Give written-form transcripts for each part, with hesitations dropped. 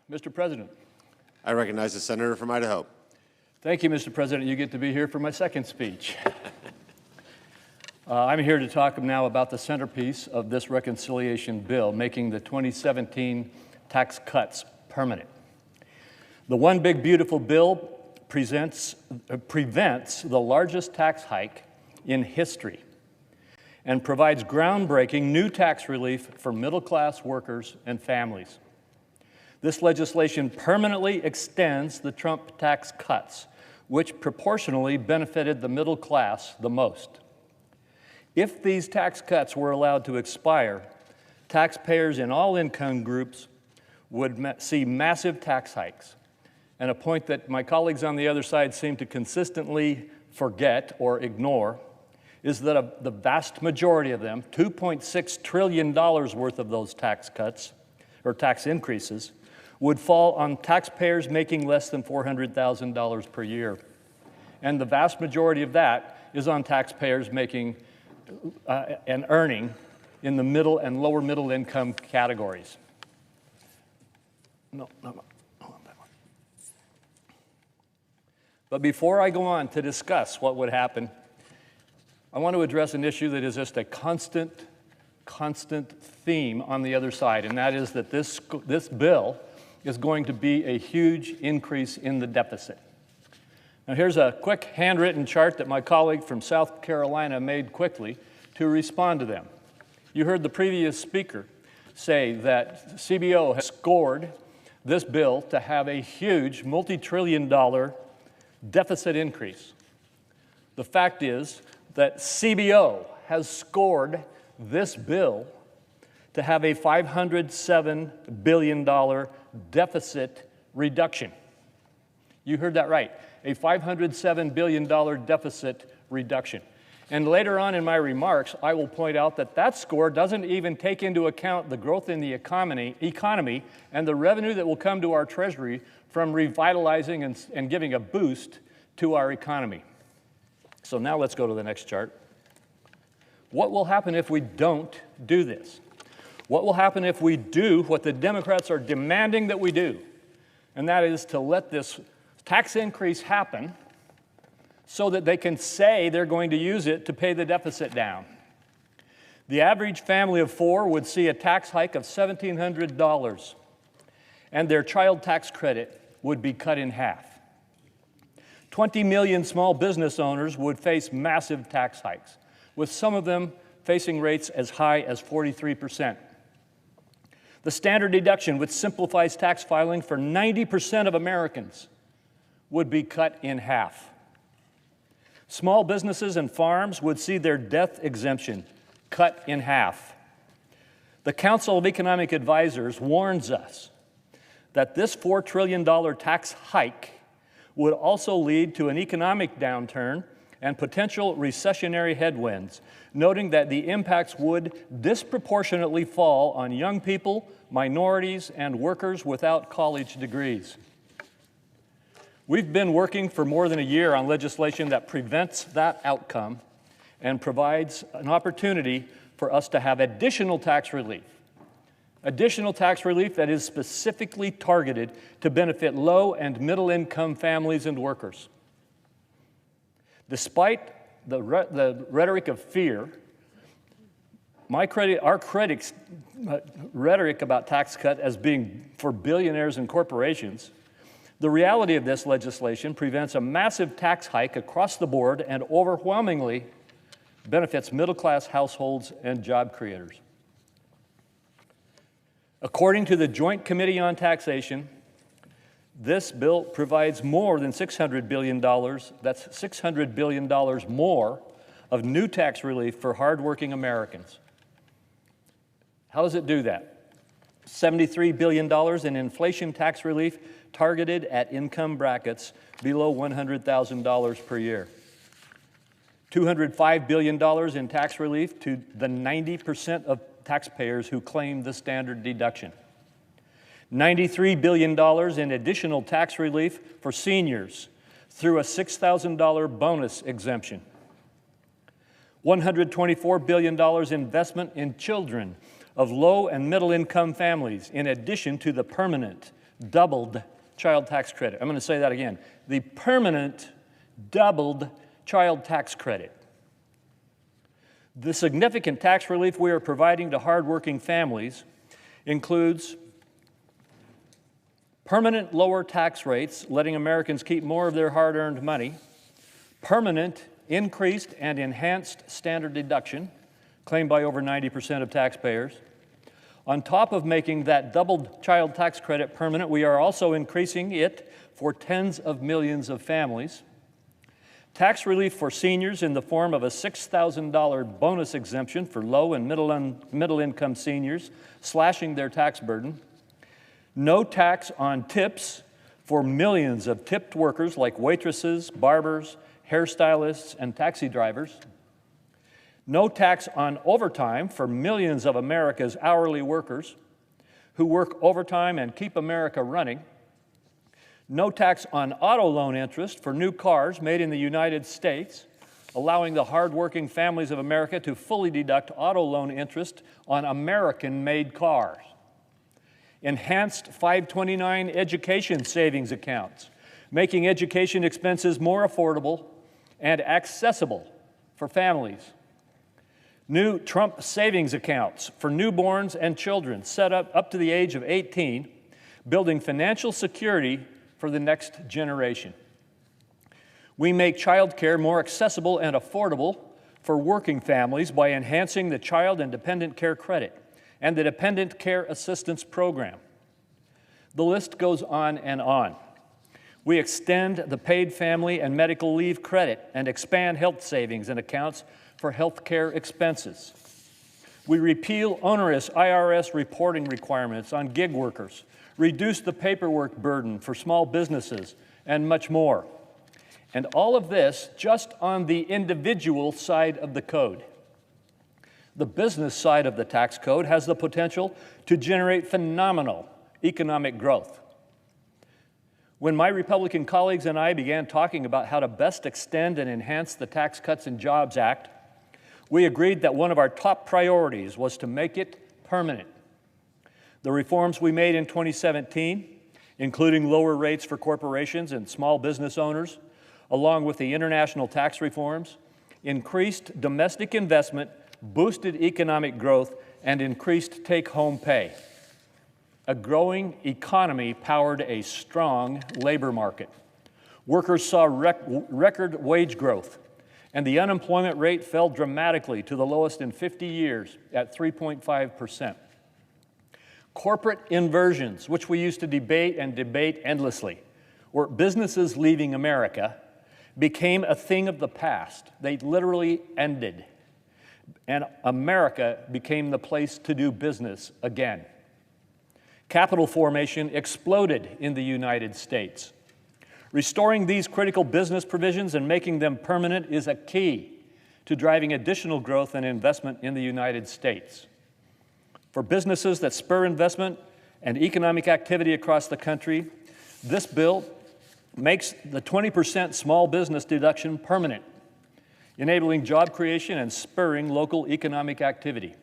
Mr. President. I recognize the senator from Idaho. Thank you, Mr. President. You get to be here for my second speech. I'm here to talk now about the centerpiece of this reconciliation bill, making the 2017 tax cuts permanent. The One Big Beautiful Bill prevents the largest tax hike in history and provides groundbreaking new tax relief for middle-class workers and families. This legislation permanently extends the Trump tax cuts, which proportionally benefited the middle class the most. If these tax cuts were allowed to expire, taxpayers in all income groups would see massive tax hikes. And a point that my colleagues on the other side seem to consistently forget or ignore is that the vast majority of them, $2.6 trillion worth of those tax cuts or tax increases, would fall on taxpayers making less than $400,000 per year. And the vast majority of that is on taxpayers making and earning in the middle and lower middle income categories. No, that one. But before I go on to discuss what would happen, I want to address an issue that is just a constant theme on the other side, and that is that this bill is going to be a huge increase in the deficit. Now here's a quick handwritten chart that my colleague from South Carolina made quickly to respond to them. You heard the previous speaker say that CBO has scored this bill to have a huge multi-trillion-dollar deficit increase. The fact is that CBO has scored this bill to have a $507 billion deficit reduction. You heard that right, a $507 billion deficit reduction. And later on in my remarks, I will point out that that score doesn't even take into account the growth in the economy and the revenue that will come to our Treasury from revitalizing and giving a boost to our economy. So now let's go to the next chart. What will happen if we don't do this? What will happen if we do what the Democrats are demanding that we do? And that is to let this tax increase happen so that they can say they're going to use it to pay the deficit down. The average family of four would see a tax hike of $1,700, and their child tax credit would be cut in half. 20 million small business owners would face massive tax hikes, with some of them facing rates as high as 43%. The standard deduction, which simplifies tax filing for 90% of Americans, would be cut in half. Small businesses and farms would see their death exemption cut in half. The Council of Economic Advisors warns us that this $4 trillion tax hike would also lead to an economic downturn and potential recessionary headwinds, noting that the impacts would disproportionately fall on young people, minorities, and workers without college degrees. We've been working for more than a year on legislation that prevents that outcome and provides an opportunity for us to have additional tax relief that is specifically targeted to benefit low and middle income families and workers. Despite the rhetoric of fear, our critics' rhetoric about tax cut as being for billionaires and corporations, the reality of this legislation prevents a massive tax hike across the board and overwhelmingly benefits middle-class households and job creators. According to the Joint Committee on Taxation, this bill provides more than $600 billion, that's $600 billion more of new tax relief for hardworking Americans. How does it do that? $73 billion in inflation tax relief targeted at income brackets below $100,000 per year. $205 billion in tax relief to the 90% of taxpayers who claim the standard deduction. $93 billion in additional tax relief for seniors through a $6,000 bonus exemption. $124 billion investment in children of low and middle income families, in addition to the permanent doubled child tax credit. I'm going to say that again. The permanent doubled child tax credit. The significant tax relief we are providing to hardworking families includes permanent lower tax rates, letting Americans keep more of their hard-earned money, permanent increased and enhanced standard deduction, claimed by over 90% of taxpayers. On top of making that doubled child tax credit permanent, we are also increasing it for tens of millions of families. Tax relief for seniors in the form of a $6,000 bonus exemption for low and middle-income seniors, slashing their tax burden. No tax on tips for millions of tipped workers like waitresses, barbers, hairstylists, and taxi drivers. No tax on overtime for millions of America's hourly workers who work overtime and keep America running. No tax on auto loan interest for new cars made in the United States, allowing the hardworking families of America to fully deduct auto loan interest on American-made cars. Enhanced 529 education savings accounts, making education expenses more affordable and accessible for families. New Trump savings accounts for newborns and children set up to the age of 18, building financial security for the next generation. We make child care more accessible and affordable for working families by enhancing the Child and Dependent Care Credit and the Dependent Care Assistance Program. The list goes on and on. We extend the paid family and medical leave credit and expand health savings and accounts for health care expenses. We repeal onerous IRS reporting requirements on gig workers, reduce the paperwork burden for small businesses, and much more. And all of this just on the individual side of the code. The business side of the tax code has the potential to generate phenomenal economic growth. When my Republican colleagues and I began talking about how to best extend and enhance the Tax Cuts and Jobs Act, we agreed that one of our top priorities was to make it permanent. The reforms we made in 2017, including lower rates for corporations and small business owners, along with the international tax reforms, increased domestic investment, boosted economic growth, and increased take-home pay. A growing economy powered a strong labor market. Workers saw record wage growth, and the unemployment rate fell dramatically to the lowest in 50 years at 3.5%. Corporate inversions, which we used to debate endlessly, or businesses leaving America, became a thing of the past. They literally ended, and America became the place to do business again. Capital formation exploded in the United States. Restoring these critical business provisions and making them permanent is a key to driving additional growth and investment in the United States. For businesses that spur investment and economic activity across the country, this bill makes the 20% small business deduction permanent, enabling job creation and spurring local economic activity.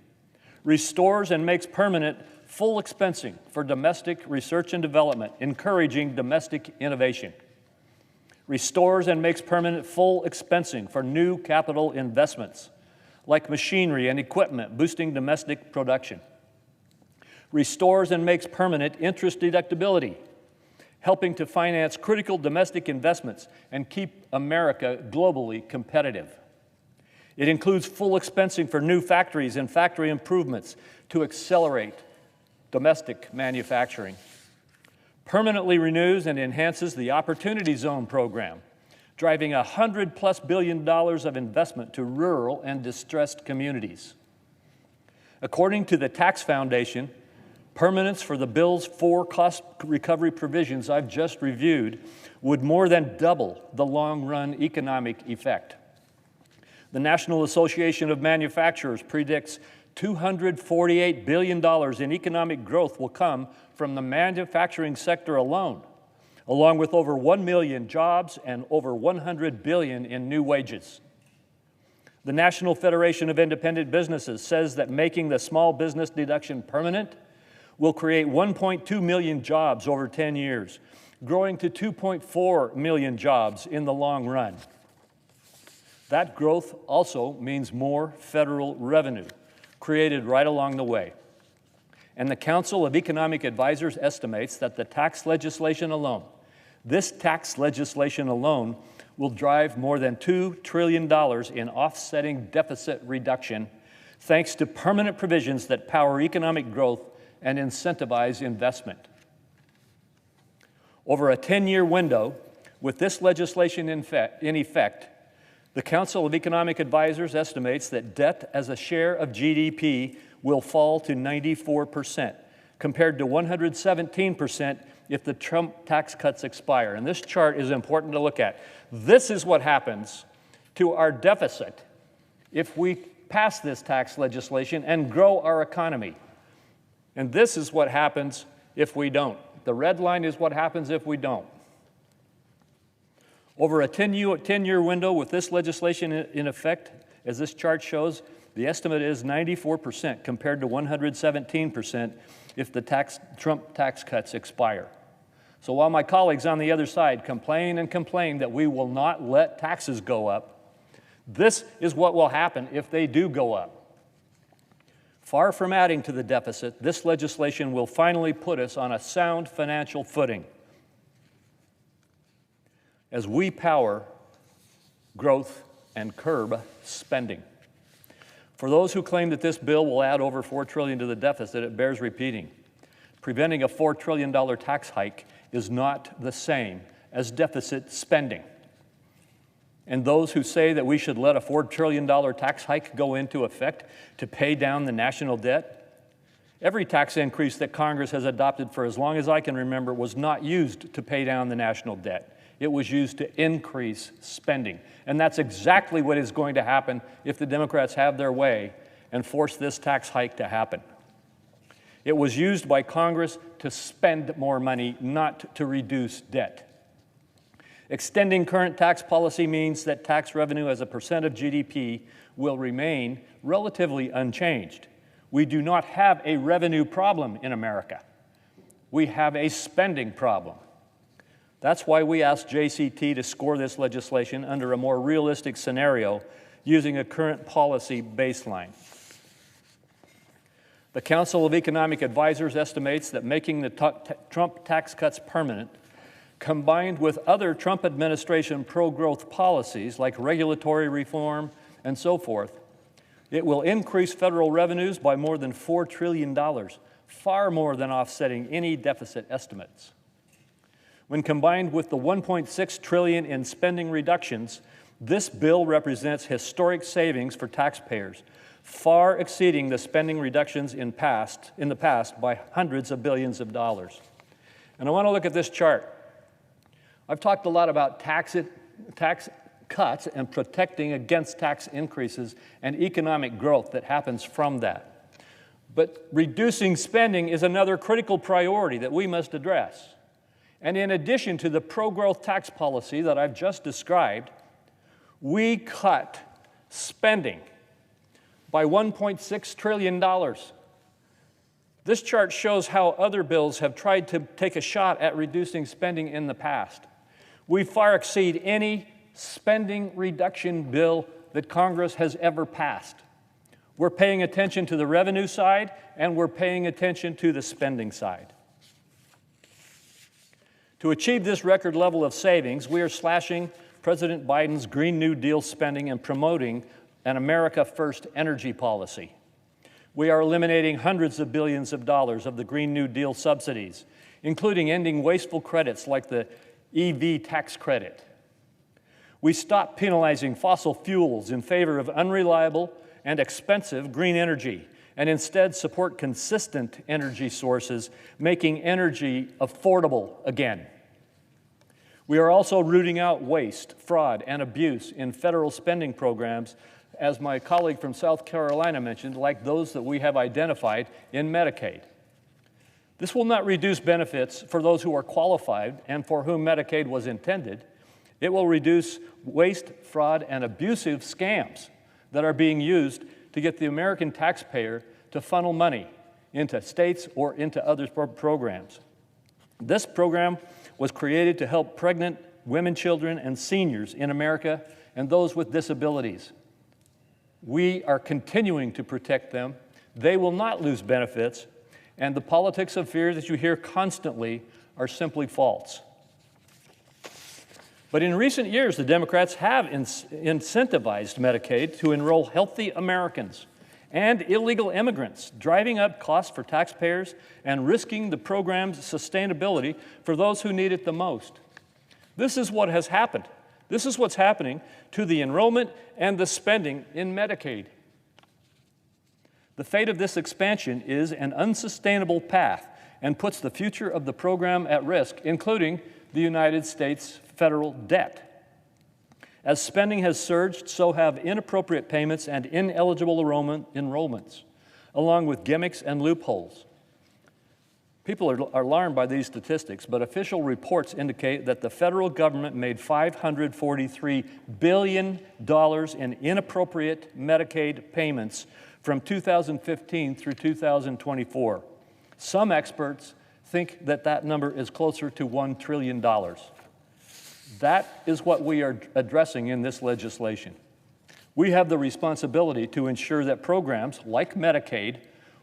Restores and makes permanent full expensing for domestic research and development, encouraging domestic innovation. Restores and makes permanent full expensing for new capital investments, like machinery and equipment, boosting domestic production. Restores and makes permanent interest deductibility, helping to finance critical domestic investments and keep America globally competitive. It includes full expensing for new factories and factory improvements to accelerate domestic manufacturing. Permanently renews and enhances the Opportunity Zone program, driving $100+ billion of investment to rural and distressed communities. According to the Tax Foundation, permanence for the bill's 4 cost recovery provisions I've just reviewed would more than double the long-run economic effect. The National Association of Manufacturers predicts $248 billion in economic growth will come from the manufacturing sector alone, along with over 1 million jobs and over $100 billion in new wages. The National Federation of Independent Businesses says that making the small business deduction permanent will create 1.2 million jobs over 10 years, growing to 2.4 million jobs in the long run. That growth also means more federal revenue created right along the way. And the Council of Economic Advisors estimates that the tax legislation alone, this tax legislation alone, will drive more than $2 trillion in offsetting deficit reduction, thanks to permanent provisions that power economic growth and incentivize investment. Over a 10-year window, with this legislation in effect, the Council of Economic Advisors estimates that debt as a share of GDP will fall to 94%, compared to 117% if the Trump tax cuts expire. And this chart is important to look at. This is what happens to our deficit if we pass this tax legislation and grow our economy. And this is what happens if we don't. The red line is what happens if we don't. Over a 10-year window with this legislation in effect, as this chart shows, the estimate is 94% compared to 117% if the Trump tax cuts expire. So while my colleagues on the other side complain and complain that we will not let taxes go up, this is what will happen if they do go up. Far from adding to the deficit, this legislation will finally put us on a sound financial footing as we power growth and curb spending. For those who claim that this bill will add over $4 trillion to the deficit, it bears repeating. Preventing a $4 trillion tax hike is not the same as deficit spending. And those who say that we should let a $4 trillion tax hike go into effect to pay down the national debt, every tax increase that Congress has adopted for as long as I can remember was not used to pay down the national debt. It was used to increase spending. And that's exactly what is going to happen if the Democrats have their way and force this tax hike to happen. It was used by Congress to spend more money, not to reduce debt. Extending current tax policy means that tax revenue as a percent of GDP will remain relatively unchanged. We do not have a revenue problem in America. We have a spending problem. That's why we asked JCT to score this legislation under a more realistic scenario using a current policy baseline. The Council of Economic Advisors estimates that making the Trump tax cuts permanent, combined with other Trump administration pro-growth policies like regulatory reform and so forth, it will increase federal revenues by more than $4 trillion, far more than offsetting any deficit estimates. When combined with the $1.6 trillion in spending reductions, this bill represents historic savings for taxpayers, far exceeding the spending reductions in the past by hundreds of billions of dollars. And I want to look at this chart. I've talked a lot about tax cuts and protecting against tax increases and economic growth that happens from that. But reducing spending is another critical priority that we must address. And in addition to the pro-growth tax policy that I've just described, we cut spending by $1.6 trillion. This chart shows how other bills have tried to take a shot at reducing spending in the past. We far exceed any spending reduction bill that Congress has ever passed. We're paying attention to the revenue side, and we're paying attention to the spending side. To achieve this record level of savings, we are slashing President Biden's Green New Deal spending and promoting an America First energy policy. We are eliminating hundreds of billions of dollars of the Green New Deal subsidies, including ending wasteful credits like the EV tax credit. We stop penalizing fossil fuels in favor of unreliable and expensive green energy, and instead support consistent energy sources, making energy affordable again. We are also rooting out waste, fraud, and abuse in federal spending programs, as my colleague from South Carolina mentioned, like those that we have identified in Medicaid. This will not reduce benefits for those who are qualified and for whom Medicaid was intended. It will reduce waste, fraud, and abusive scams that are being used to get the American taxpayer to funnel money into states or into other programs. This program was created to help pregnant women, children, and seniors in America and those with disabilities. We are continuing to protect them. They will not lose benefits, and the politics of fear that you hear constantly are simply false. But in recent years, the Democrats have incentivized Medicaid to enroll healthy Americans and illegal immigrants, driving up costs for taxpayers and risking the program's sustainability for those who need it the most. This is what has happened. This is what's happening to the enrollment and the spending in Medicaid. The fate of this expansion is an unsustainable path and puts the future of the program at risk, including the United States federal debt. As spending has surged, so have inappropriate payments and ineligible enrollments, along with gimmicks and loopholes. People are alarmed by these statistics, but official reports indicate that the federal government made $543 billion in inappropriate Medicaid payments from 2015 through 2024. Some experts think that that number is closer to $1 trillion. That is what we are addressing in this legislation. We have the responsibility to ensure that programs like Medicaid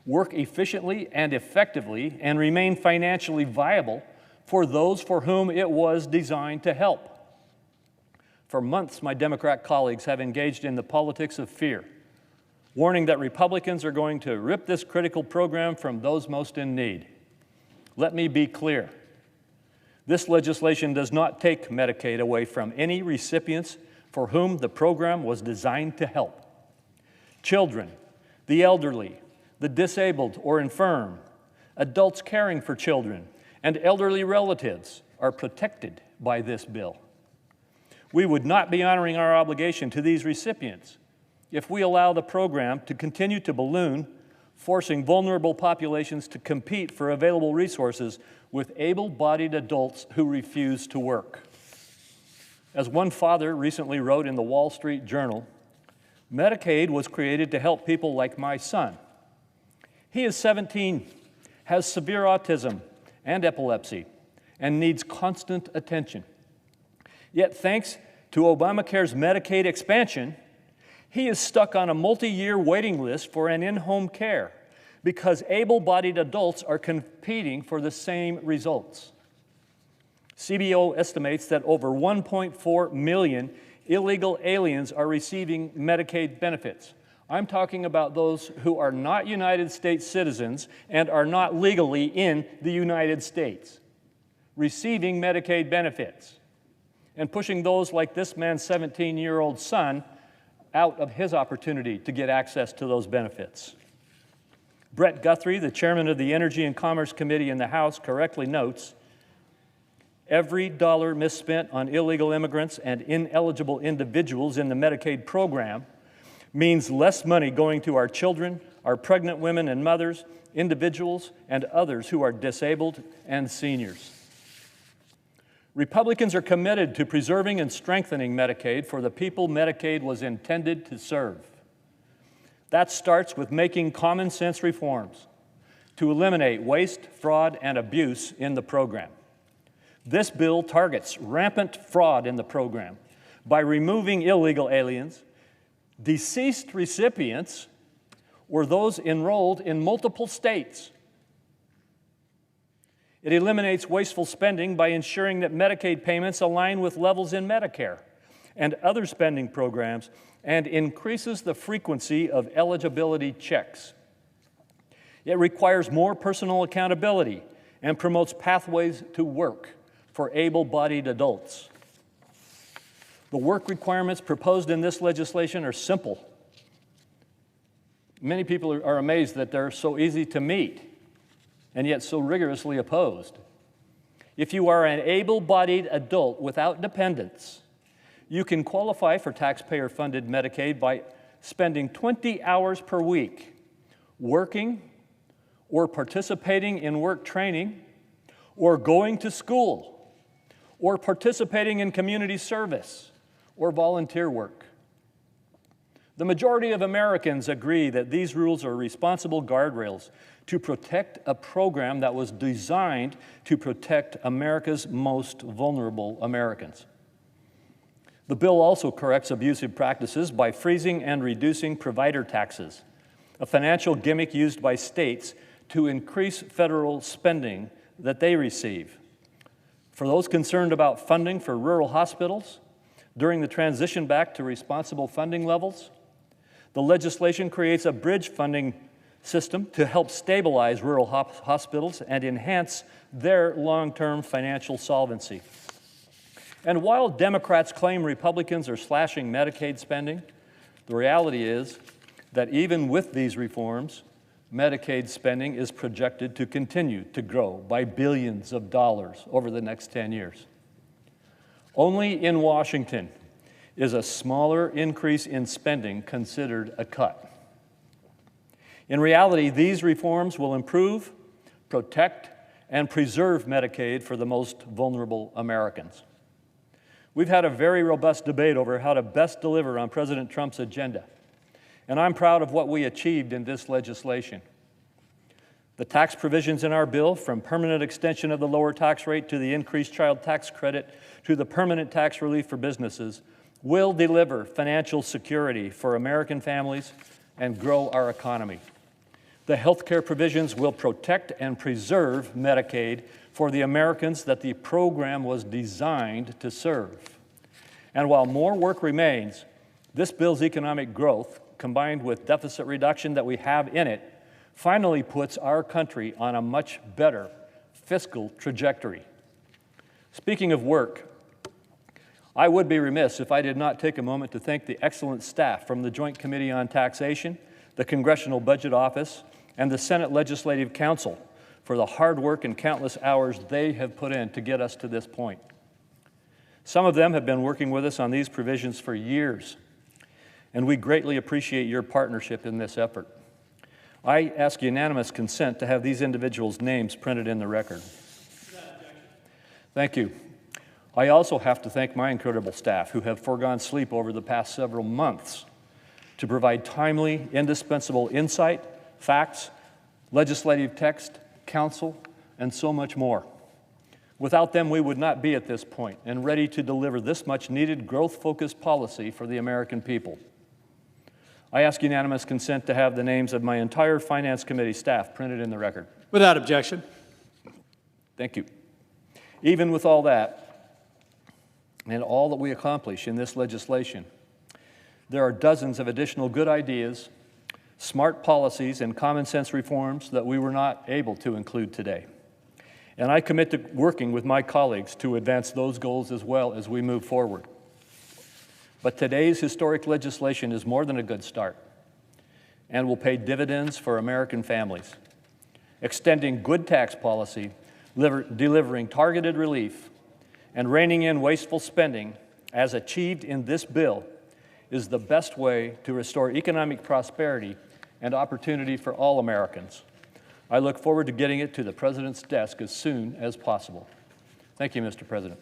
work efficiently and effectively and remain financially viable for those for whom it was designed to help. For months, my Democrat colleagues have engaged in the politics of fear, warning that Republicans are going to rip this critical program from those most in need. Let me be clear. This legislation does not take Medicaid away from any recipients for whom the program was designed to help. Children, the elderly, the disabled or infirm, adults caring for children, and elderly relatives are protected by this bill. We would not be honoring our obligation to these recipients if we allow the program to continue to balloon, forcing vulnerable populations to compete for available resources with able-bodied adults who refuse to work. As one father recently wrote in the Wall Street Journal, Medicaid was created to help people like my son. He is 17, has severe autism and epilepsy, and needs constant attention. Yet thanks to Obamacare's Medicaid expansion, he is stuck on a multi-year waiting list for an in-home care because able-bodied adults are competing for the same results. CBO estimates that over 1.4 million illegal aliens are receiving Medicaid benefits. I'm talking about those who are not United States citizens and are not legally in the United States, receiving Medicaid benefits, and pushing those like this man's 17-year-old son out of his opportunity to get access to those benefits. Brett Guthrie, the chairman of the Energy and Commerce Committee in the House, correctly notes, every dollar misspent on illegal immigrants and ineligible individuals in the Medicaid program means less money going to our children, our pregnant women and mothers, individuals, and others who are disabled and seniors. Republicans are committed to preserving and strengthening Medicaid for the people Medicaid was intended to serve. That starts with making common sense reforms to eliminate waste, fraud, and abuse in the program. This bill targets rampant fraud in the program by removing illegal aliens, deceased recipients, or those enrolled in multiple states. It eliminates wasteful spending by ensuring that Medicaid payments align with levels in Medicare and other spending programs, and increases the frequency of eligibility checks. It requires more personal accountability and promotes pathways to work for able-bodied adults. The work requirements proposed in this legislation are simple. Many people are amazed that they're so easy to meet and yet so rigorously opposed. If you are an able-bodied adult without dependents, you can qualify for taxpayer-funded Medicaid by spending 20 hours per week working or participating in work training or going to school or participating in community service or volunteer work. The majority of Americans agree that these rules are responsible guardrails to protect a program that was designed to protect America's most vulnerable Americans. The bill also corrects abusive practices by freezing and reducing provider taxes, a financial gimmick used by states to increase federal spending that they receive. For those concerned about funding for rural hospitals during the transition back to responsible funding levels, the legislation creates a bridge funding system to help stabilize rural hospitals and enhance their long-term financial solvency. And while Democrats claim Republicans are slashing Medicaid spending, the reality is that even with these reforms, Medicaid spending is projected to continue to grow by billions of dollars over the next 10 years. Only in Washington is a smaller increase in spending considered a cut. In reality, these reforms will improve, protect, and preserve Medicaid for the most vulnerable Americans. We've had a very robust debate over how to best deliver on President Trump's agenda, and I'm proud of what we achieved in this legislation. The tax provisions in our bill, from permanent extension of the lower tax rate to the increased child tax credit to the permanent tax relief for businesses, will deliver financial security for American families and grow our economy. The health care provisions will protect and preserve Medicaid for the Americans that the program was designed to serve. And while more work remains, this bill's economic growth, combined with deficit reduction that we have in it, finally puts our country on a much better fiscal trajectory. Speaking of work, I would be remiss if I did not take a moment to thank the excellent staff from the Joint Committee on Taxation, the Congressional Budget Office, and the Senate Legislative Council for the hard work and countless hours they have put in to get us to this point. Some of them have been working with us on these provisions for years, and we greatly appreciate your partnership in this effort. I ask unanimous consent to have these individuals' names printed in the record. Thank you. I also have to thank my incredible staff who have foregone sleep over the past several months to provide timely, indispensable insight, facts, legislative text, counsel, and so much more. Without them, we would not be at this point and ready to deliver this much needed growth-focused policy for the American people. I ask unanimous consent to have the names of my entire Finance Committee staff printed in the record. Without objection. Thank you. Even with all that, and all that we accomplish in this legislation, there are dozens of additional good ideas, smart policies, and common sense reforms that we were not able to include today. And I commit to working with my colleagues to advance those goals as well as we move forward. But today's historic legislation is more than a good start and will pay dividends for American families. Extending good tax policy, delivering targeted relief, and reining in wasteful spending, as achieved in this bill, is the best way to restore economic prosperity and opportunity for all Americans. I look forward to getting it to the President's desk as soon as possible. Thank you, Mr. President.